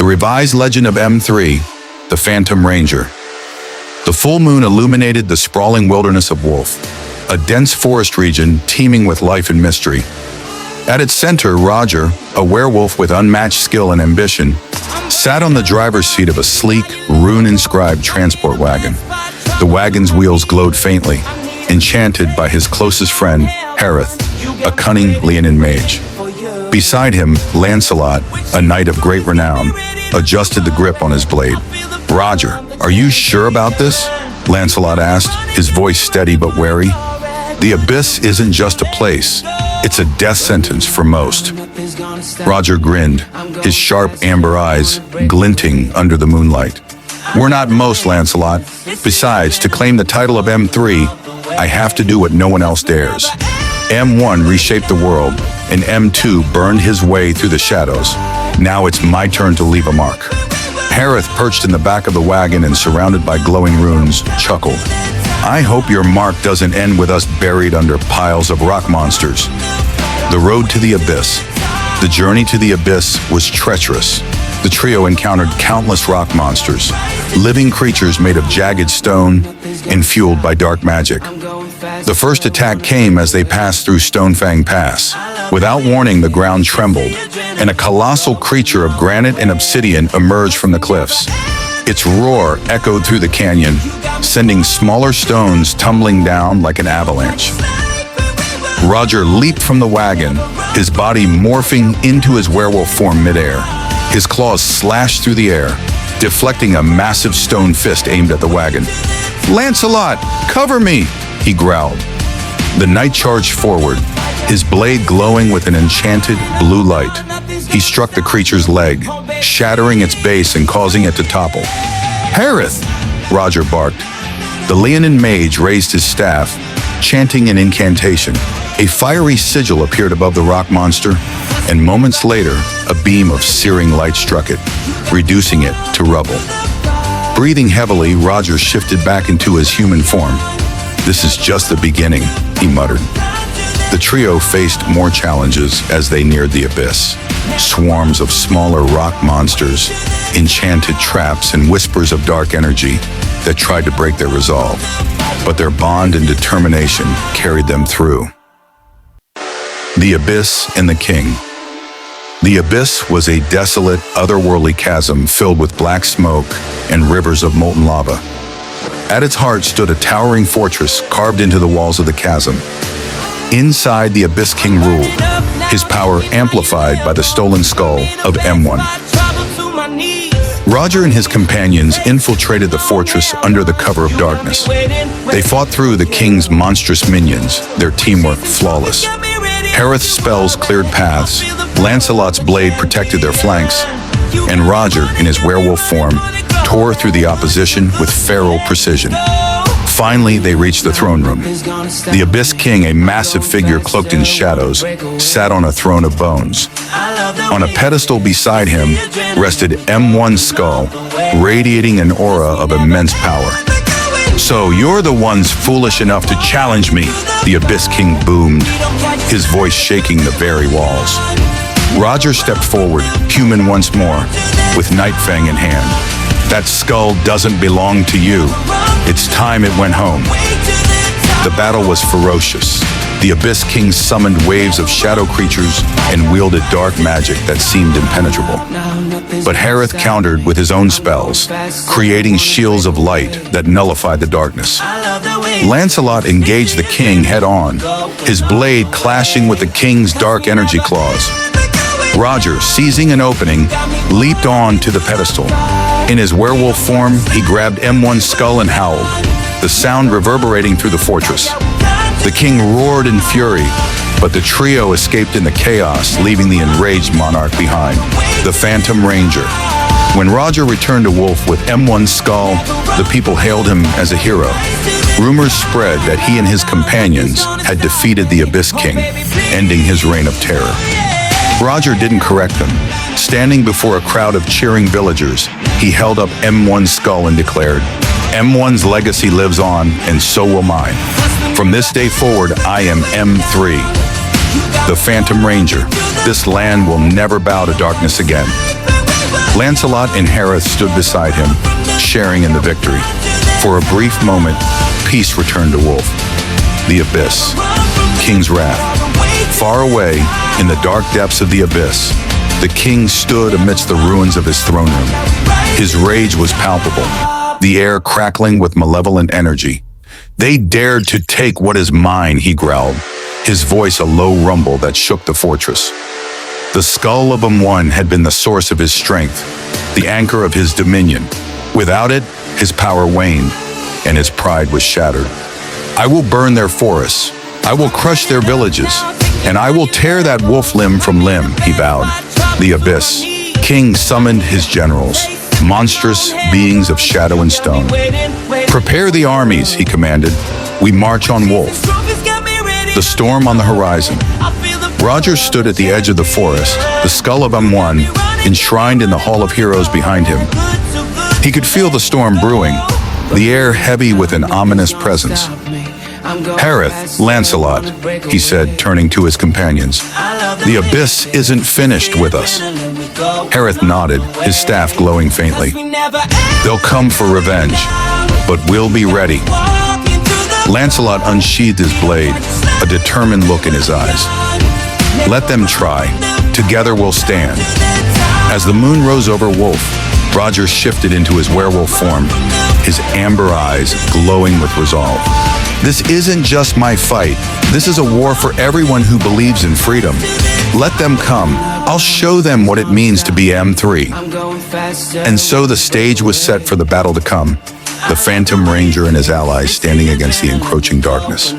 revised legend of M3, the Phantom Ranger. The full moon illuminated the sprawling wilderness of Wolf, a dense forest region teeming with life and mystery. At its center, Roger, a werewolf with unmatched skill and ambition, sat on the driver's seat of a sleek, rune-inscribed transport wagon. The wagon's wheels glowed faintly, enchanted by his closest friend, Harith, a cunning Leonin mage. Beside him, Lancelot, a knight of great renown, adjusted the grip on his blade. "Roger, are you sure about this?" Lancelot asked, his voice steady but wary. "The Abyss isn't just a place, it's a death sentence for most." Roger grinned, his sharp amber eyes glinting under the moonlight. "We're not most, Lancelot. Besides, to claim the title of M3, I have to do what no one else dares. M1 reshaped the world, and M2 burned his way through the shadows. Now it's my turn to leave a mark." Harith, perched in the back of the wagon and surrounded by glowing runes, chuckled. "I hope your mark doesn't end with us buried under piles of rock monsters." The road to the Abyss. The journey to the Abyss was treacherous. The trio encountered countless rock monsters, living creatures made of jagged stone and fueled by dark magic. The first attack came as they passed through Stonefang Pass. Without warning, the ground trembled, and a colossal creature of granite and obsidian emerged from the cliffs. Its roar echoed through the canyon, sending smaller stones tumbling down like an avalanche. Roger leaped from the wagon, his body morphing into his werewolf form midair. His claws slashed through the air, deflecting a massive stone fist aimed at the wagon. "Lancelot, cover me!" he growled. The knight charged forward, his blade glowing with an enchanted blue light. He struck the creature's leg, shattering its base and causing it to topple. "Harith!" Roger barked. The Leonin mage raised his staff, chanting an incantation. A fiery sigil appeared above the rock monster, and moments later, a beam of searing light struck it, reducing it to rubble. Breathing heavily, Roger shifted back into his human form. "This is just the beginning," he muttered. The trio faced more challenges as they neared the Abyss. Swarms of smaller rock monsters, enchanted traps, and whispers of dark energy that tried to break their resolve. But their bond and determination carried them through. The Abyss and the King. The Abyss was a desolate, otherworldly chasm filled with black smoke and rivers of molten lava. At its heart stood a towering fortress carved into the walls of the chasm. Inside, the Abyss King ruled, his power amplified by the stolen skull of M1. Roger and his companions infiltrated the fortress under the cover of darkness. They fought through the king's monstrous minions, their teamwork flawless. Harith's spells cleared paths, Lancelot's blade protected their flanks, and Roger, in his werewolf form, tore through the opposition with feral precision. Finally, they reached the throne room. The Abyss King, a massive figure cloaked in shadows, sat on a throne of bones. On a pedestal beside him rested M1's skull, radiating an aura of immense power. "So you're the ones foolish enough to challenge me," the Abyss King boomed, his voice shaking the very walls. Roger stepped forward, human once more, with Nightfang in hand. "That skull doesn't belong to you. It's time it went home." The battle was ferocious. The Abyss King summoned waves of shadow creatures and wielded dark magic that seemed impenetrable. But Harith countered with his own spells, creating shields of light that nullified the darkness. Lancelot engaged the king head-on, his blade clashing with the king's dark energy claws. Roger, seizing an opening, leaped on to the pedestal. In his werewolf form, he grabbed M1's skull and howled, the sound reverberating through the fortress. The king roared in fury, but the trio escaped in the chaos, leaving the enraged monarch behind, the Phantom Ranger. When Roger returned to Wolf with M1's skull, the people hailed him as a hero. Rumors spread that he and his companions had defeated the Abyss King, ending his reign of terror. Roger didn't correct them. Standing before a crowd of cheering villagers, he held up M1's skull and declared, "M1's legacy lives on, and so will mine. From this day forward, I am M3, the Phantom Ranger. This land will never bow to darkness again." Lancelot and Harith stood beside him, sharing in the victory. For a brief moment, peace returned to Wolf. The Abyss. King's Wrath. Far away, in the dark depths of the Abyss, the king stood amidst the ruins of his throne room. His rage was palpable, the air crackling with malevolent energy. "They dared to take what is mine," he growled, his voice a low rumble that shook the fortress. The skull of M1 had been the source of his strength, the anchor of his dominion. Without it, his power waned, and his pride was shattered. "I will burn their forests, I will crush their villages, and I will tear that wolf limb from limb," he vowed. The Abyss. King summoned his generals, monstrous beings of shadow and stone. "Prepare the armies," he commanded. "We march on Wolf." The storm on the horizon. Roger stood at the edge of the forest, the skull of M1 enshrined in the Hall of Heroes behind him. He could feel the storm brewing, the air heavy with an ominous presence. "Harith, Lancelot," he said, turning to his companions. "The Abyss isn't finished with us." Harith nodded, his staff glowing faintly. "They'll come for revenge, but we'll be ready." Lancelot unsheathed his blade, a determined look in his eyes. "Let them try. Together we'll stand." As the moon rose over Wolf, Roger shifted into his werewolf form, his amber eyes glowing with resolve. "This isn't just my fight. This is a war for everyone who believes in freedom. Let them come. I'll show them what it means to be M3. And so the stage was set for the battle to come, the Phantom Ranger and his allies standing against the encroaching darkness.